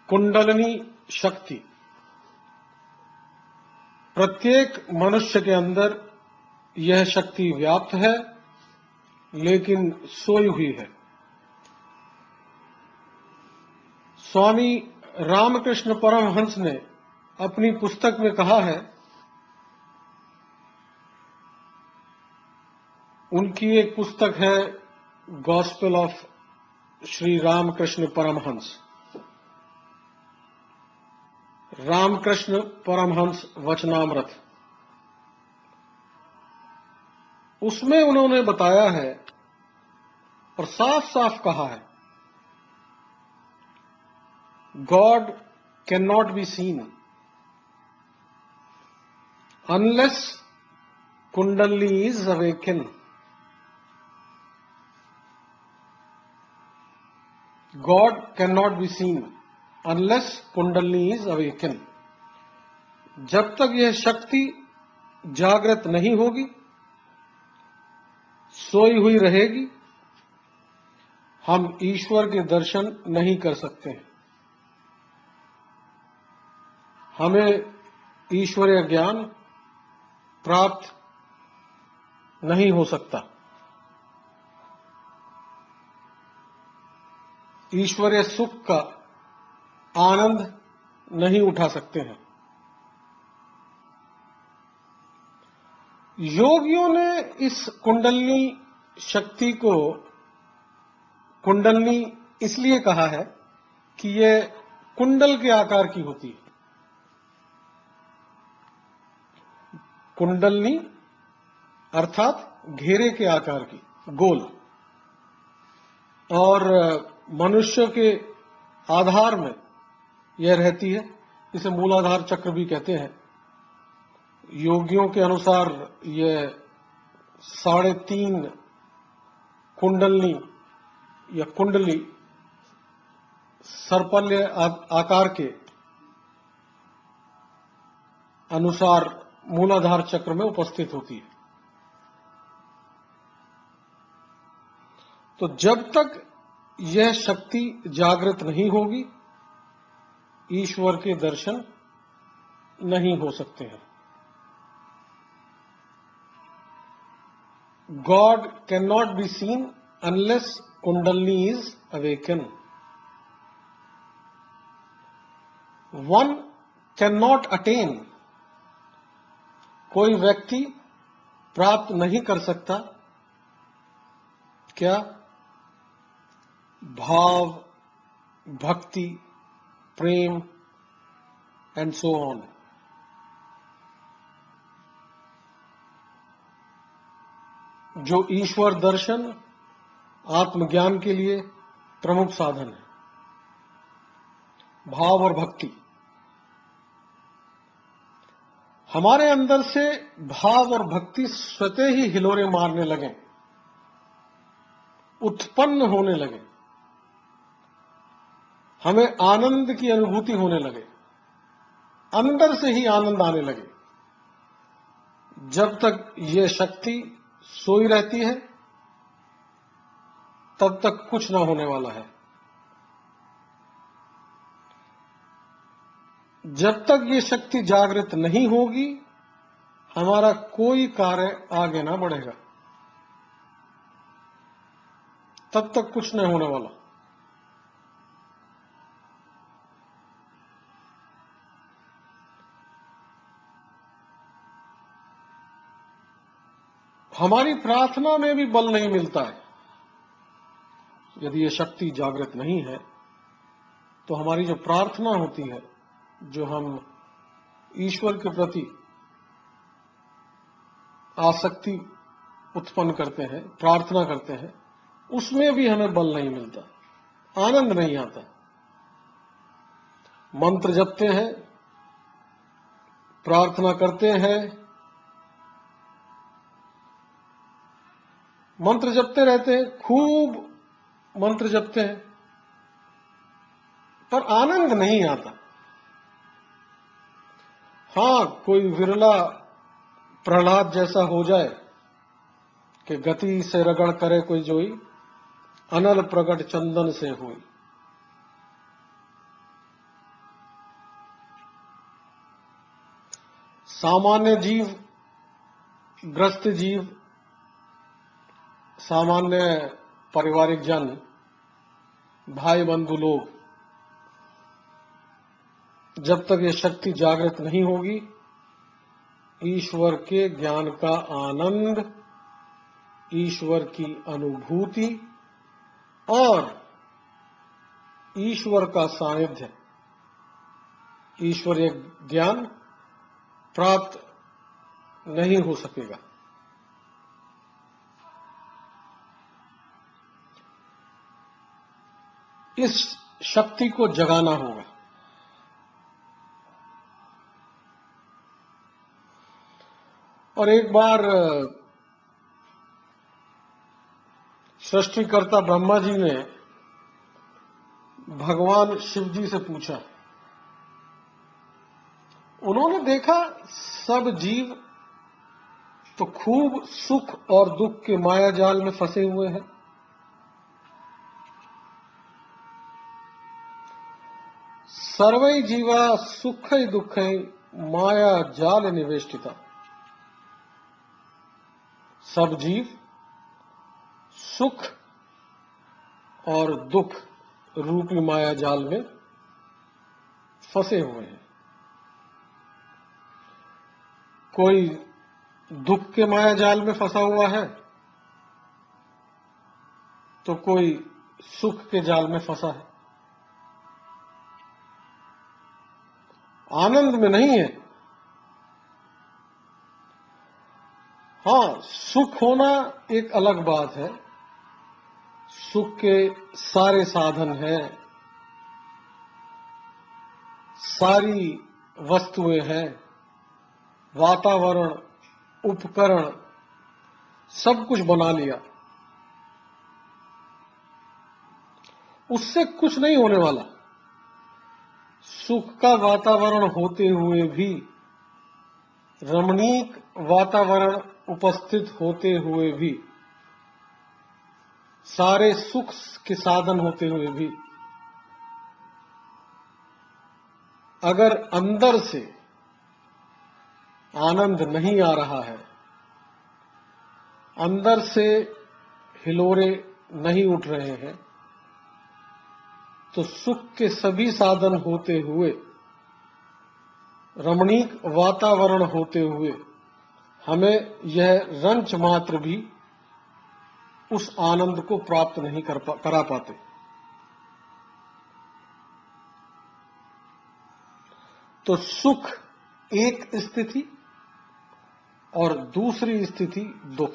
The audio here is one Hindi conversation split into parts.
कुंडलिनी शक्ति प्रत्येक मनुष्य के अंदर यह शक्ति व्याप्त है, लेकिन सोई हुई है। स्वामी रामकृष्ण परमहंस ने अपनी पुस्तक में कहा है, उनकी एक पुस्तक है गॉस्पेल ऑफ श्री रामकृष्ण परमहंस, रामकृष्ण परमहंस वचनामृत। उसमें उन्होंने बताया है और साफ साफ कहा है, God can not be seen unless kundali is awaken. God can not be seen unless kundali is awaken. जब तक यह शक्ति जागृत नहीं होगी, सोई हुई रहेगी, हम ईश्वर के दर्शन नहीं कर सकते हैं। हमें ईश्वरीय ज्ञान प्राप्त नहीं हो सकता, ईश्वरीय सुख का आनंद नहीं उठा सकते हैं। योगियों ने इस कुंडलिनी शक्ति को कुंडलिनी इसलिए कहा है कि यह कुंडल के आकार की होती है। कुंडलिनी अर्थात घेरे के आकार की, गोल, और मनुष्य के आधार में यह रहती है। इसे मूलाधार चक्र भी कहते हैं। योगियों के अनुसार यह 3.5 कुंडलिनी या कुंडली सर्पल्य आकार के अनुसार मूलाधार चक्र में उपस्थित होती है। तो जब तक यह शक्ति जागृत नहीं होगी, ईश्वर के दर्शन नहीं हो सकते हैं। God cannot be seen unless Kundalini is awakened. One cannot attain. कोई व्यक्ति प्राप्त नहीं कर सकता क्या? भाव, भक्ति, प्रेम एंड सो ऑन। जो ईश्वर दर्शन आत्मज्ञान के लिए प्रमुख साधन है, भाव और भक्ति। हमारे अंदर से भाव और भक्ति स्वतः ही हिलोरे मारने लगे, उत्पन्न होने लगे, हमें आनंद की अनुभूति होने लगे, अंदर से ही आनंद आने लगे। जब तक ये शक्ति सोई रहती है, तब तक कुछ ना होने वाला है। जब तक ये शक्ति जागृत नहीं होगी, हमारा कोई कार्य आगे ना बढ़ेगा, तब तक कुछ नहीं होने वाला। हमारी प्रार्थना में भी बल नहीं मिलता है। यदि ये शक्ति जागृत नहीं है, तो हमारी जो प्रार्थना होती है, जो हम ईश्वर के प्रति आसक्ति उत्पन्न करते हैं, प्रार्थना करते हैं, उसमें भी हमें बल नहीं मिलता, आनंद नहीं आता। मंत्र जपते हैं, प्रार्थना करते हैं, मंत्र जपते रहते हैं, खूब मंत्र जपते हैं, पर आनंद नहीं आता। हां, कोई विरला प्रहलाद जैसा हो जाए कि गति से रगड़ करे कोई जोई, अनल प्रगट चंदन से हुई, सामान्य जीव, ग्रस्त जीव, सामान्य पारिवारिक जन, भाई बंधु लोग, जब तक ये शक्ति जागृत नहीं होगी, ईश्वर के ज्ञान का आनंद, ईश्वर की अनुभूति और ईश्वर का सानिध्य, ईश्वरीय ज्ञान प्राप्त नहीं हो सकेगा। इस शक्ति को जगाना होगा। और एक बार सृष्टिकर्ता ब्रह्मा जी ने भगवान शिव जी से पूछा, उन्होंने देखा सब जीव तो खूब सुख और दुख के माया जाल में फंसे हुए हैं। सर्वै जीवा सुखै दुखै माया जाल निवेष्टिता। सब जीव सुख और दुख रूपी माया जाल में फंसे हुए हैं। कोई दुख के माया जाल में फंसा हुआ है तो कोई सुख के जाल में फंसा है, आनंद में नहीं है। हाँ, सुख होना एक अलग बात है, सुख के सारे साधन हैं, सारी वस्तुएं हैं, वातावरण, उपकरण, सब कुछ बना लिया, उससे कुछ नहीं होने वाला। सुख का वातावरण होते हुए भी, रमणीक वातावरण उपस्थित होते हुए भी, सारे सुख के साधन होते हुए भी, अगर अंदर से आनंद नहीं आ रहा है, अंदर से हिलोरे नहीं उठ रहे हैं, तो सुख के सभी साधन होते हुए, रमणीक वातावरण होते हुए, हमें यह रंच मात्र भी उस आनंद को प्राप्त नहीं करा पाते। तो सुख एक स्थिति और दूसरी स्थिति दुख।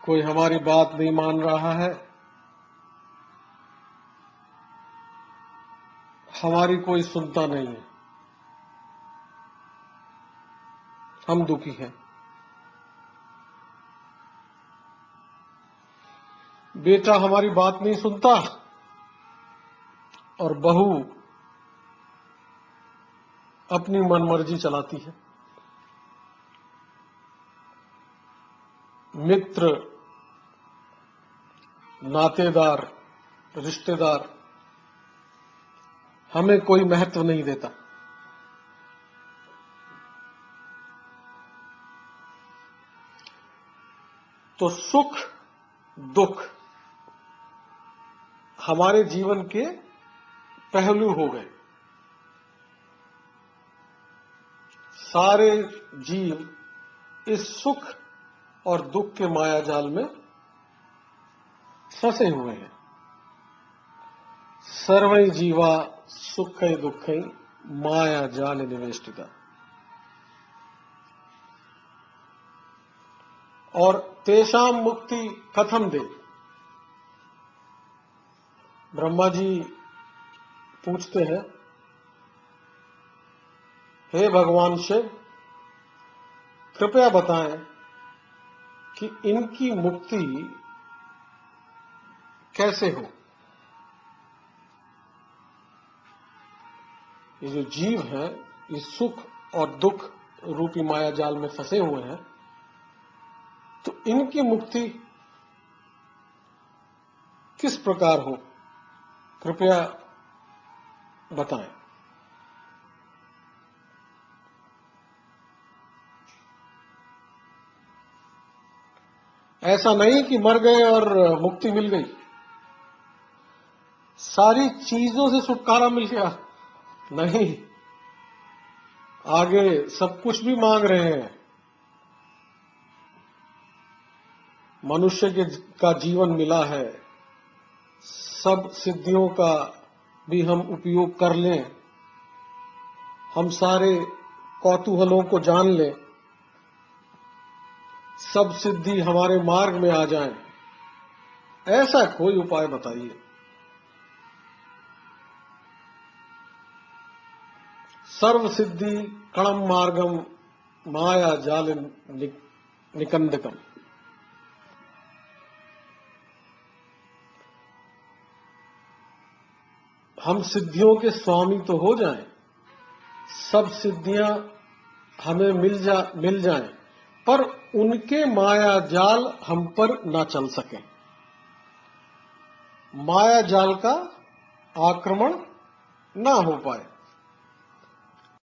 कोई हमारी बात नहीं मान रहा है, हमारी कोई सुनता नहीं है, हम दुखी हैं। बेटा हमारी बात नहीं सुनता और बहू अपनी मनमर्जी चलाती है। मित्र, नातेदार, रिश्तेदार हमें कोई महत्व नहीं देता। तो सुख दुख हमारे जीवन के पहलू हो गए। सारे जीव इस सुख और दुख के माया जाल में फंसे हुए हैं। सर्वै जीवा सुखै दुखै माया जाल निवेष्टिता। और तेषाम मुक्ति कथम दे। ब्रह्मा जी पूछते हैं, हे भगवान शिव, कृपया बताएं कि इनकी मुक्ति कैसे हो। ये जो जीव हैं, ये सुख और दुख रूपी माया जाल में फंसे हुए हैं, तो इनकी मुक्ति किस प्रकार हो, कृपया बताएं। ऐसा नहीं कि मर गए और मुक्ति मिल गई, सारी चीजों से छुटकारा मिल गया, नहीं, आगे सब कुछ भी मांग रहे हैं। मनुष्य का जीवन मिला है, सब सिद्धियों का भी हम उपयोग कर लें, हम सारे कौतूहलों को जान लें, सब सिद्धि हमारे मार्ग में आ जाएं, ऐसा कोई उपाय बताइए। सर्व सिद्धि कणम मार्गम माया जाल निकंदकम। हम सिद्धियों के स्वामी तो हो जाएं, सब सिद्धियां हमें मिल जाएं, पर उनके माया जाल हम पर ना चल सके, माया जाल का आक्रमण ना हो पाए।